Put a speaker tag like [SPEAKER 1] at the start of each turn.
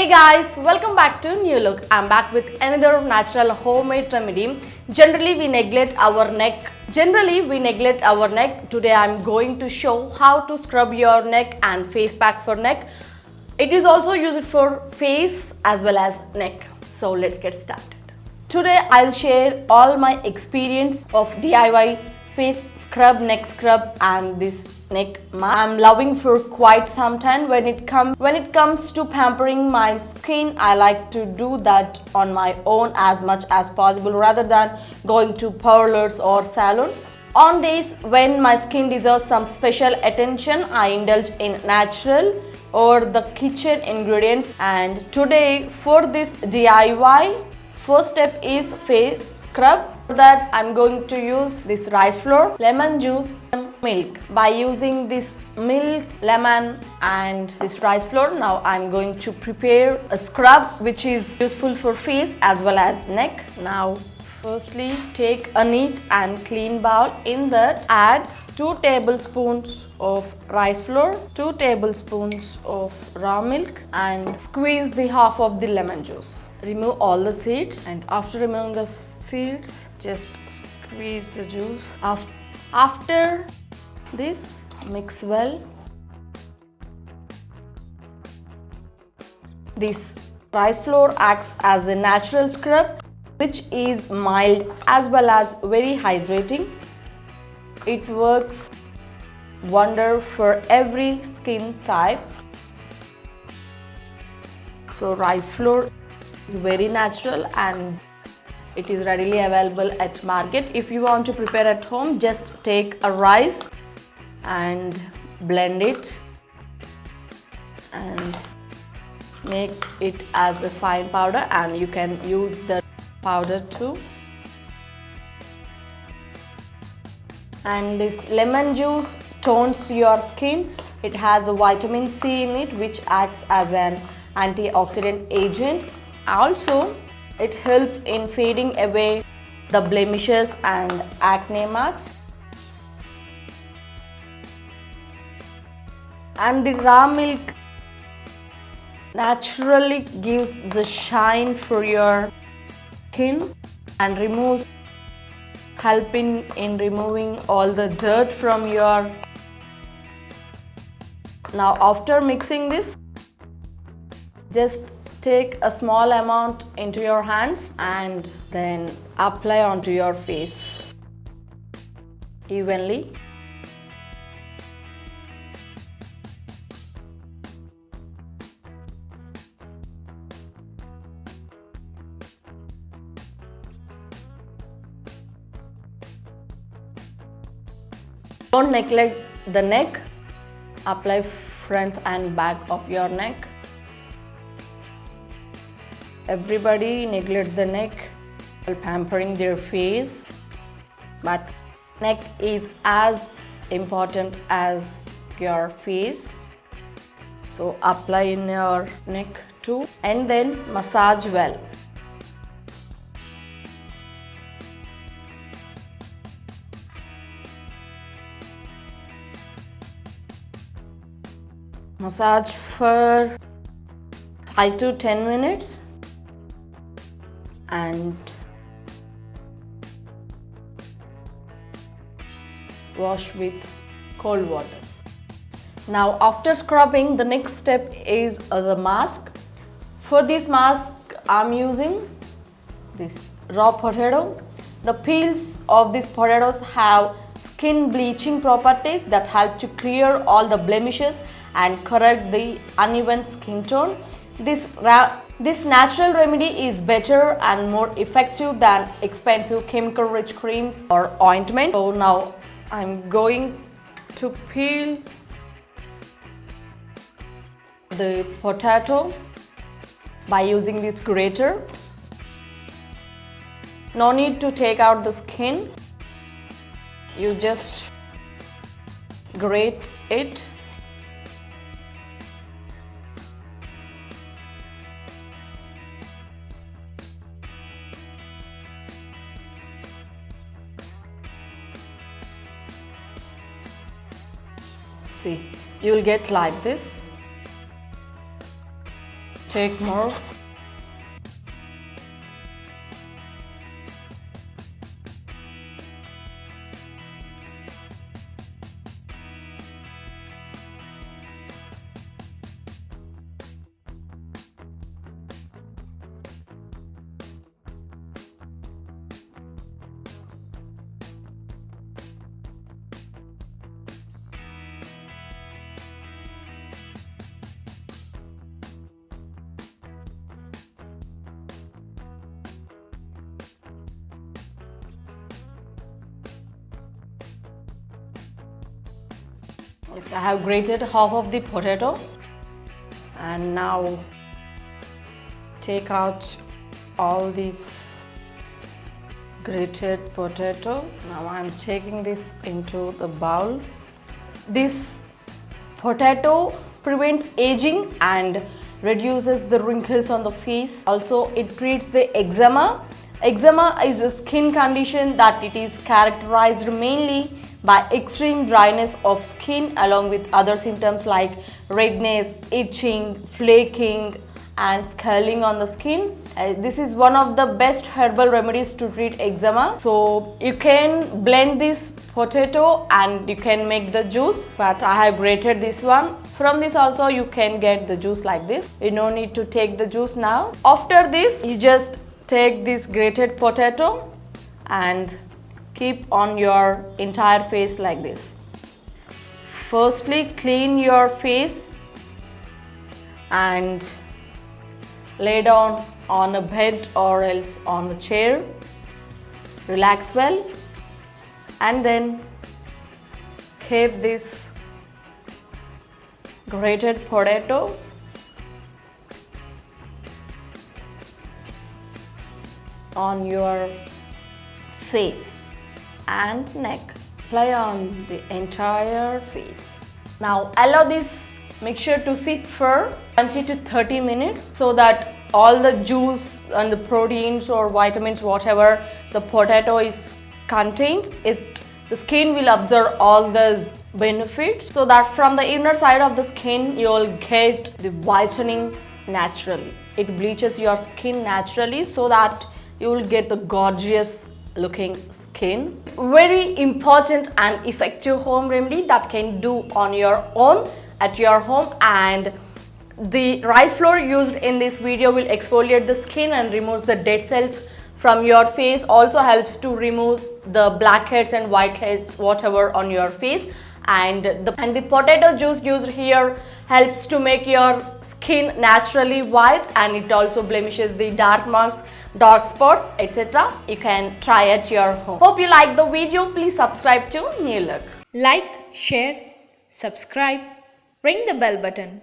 [SPEAKER 1] Hey guys, welcome back to Newlook. I'm back with another natural homemade remedy. Generally we neglect our neck. Today I'm going to show how to scrub your neck and face pack for neck. It is also used for face as well as neck. So let's get started. Today I'll share all my experience of DIY face scrub, neck scrub and this neck mask. I'm loving for quite some time. When it comes to pampering my skin, I like to do that on my own as much as possible rather than going to parlors or salons. On days when my skin deserves some special attention, I indulge in natural or the kitchen ingredients. And today for this DIY, first step is face scrub. For that I'm going to use this rice flour, lemon juice and milk. By using this milk, lemon and this rice flour, now I'm going to prepare a scrub which is useful for face as well as neck. Now firstly take a neat and clean bowl. In that add 2 tablespoons of rice flour, 2 tablespoons of raw milk and squeeze the half of the lemon juice. Remove all the seeds and after removing the seeds, just squeeze the juice. After this, mix well. This rice flour acts as a natural scrub which is mild as well as very hydrating. It works wonder for every skin type. So rice flour is very natural and it is readily available at market. If you want to prepare at home, just take a rice and blend it and make it as a fine powder, and you can use the powder too. And this lemon juice tones your skin. It has a vitamin C in it which acts as an antioxidant agent. Also it helps in fading away the blemishes and acne marks. And the raw milk naturally gives the shine for your skin and helping in removing all the dirt from your. Now after mixing this, just take a small amount into your hands and then apply onto your face evenly. Don't neglect the neck. Apply front and back of your neck. Everybody neglects the neck while pampering their face, but neck is as important as your face. So apply in your neck too and then massage well. Massage for 5 to 10 minutes and wash with cold water. Now after scrubbing, the next step is the mask. For this mask I'm using this raw potato. The peels of these potatoes have skin bleaching properties that help to clear all the blemishes and correct the uneven skin tone. This natural remedy is better and more effective than expensive chemical-rich creams or ointments. So now I'm going to peel the potato by using this grater. No need to take out the skin. You just grate it. See, you will get like this. take more. Yes, I have grated half of the potato, and now take out all these grated potato. Now I am taking this into the bowl. This potato prevents aging and reduces the wrinkles on the face. Also, it treats the eczema. Eczema is a skin condition that it is characterized mainly by extreme dryness of skin along with other symptoms like redness, itching, flaking and scaling on the skin. This is one of the best herbal remedies to treat eczema. So you can blend this potato and you can make the juice, but I have grated this one. From this also you can get the juice like this. You don't need to take the juice now. After this, you just take this grated potato and keep on your entire face like this. Firstly, clean your face and lay down on a bed or else on a chair. Relax well and then keep this grated potato on your face and neck. Apply on the entire face. Now allow this mixture to sit for 20 to 30 minutes so that all the juice and the proteins or vitamins, whatever the potato is contains, the skin will absorb all the benefits, so that from the inner side of the skin you will get the whitening naturally. It bleaches your skin naturally so that you will get the gorgeous looking skin. Very important and effective home remedy that can do on your own at your home. And the rice flour used in this video will exfoliate the skin and removes the dead cells from your face. Also helps to remove the blackheads and whiteheads whatever on your face. And the potato juice used here helps to make your skin naturally white, and it also blemishes the dark marks, dark spots, etc. You can try at your home. Hope you like the video. Please subscribe to Newlook.
[SPEAKER 2] Like, share, subscribe, ring the bell button.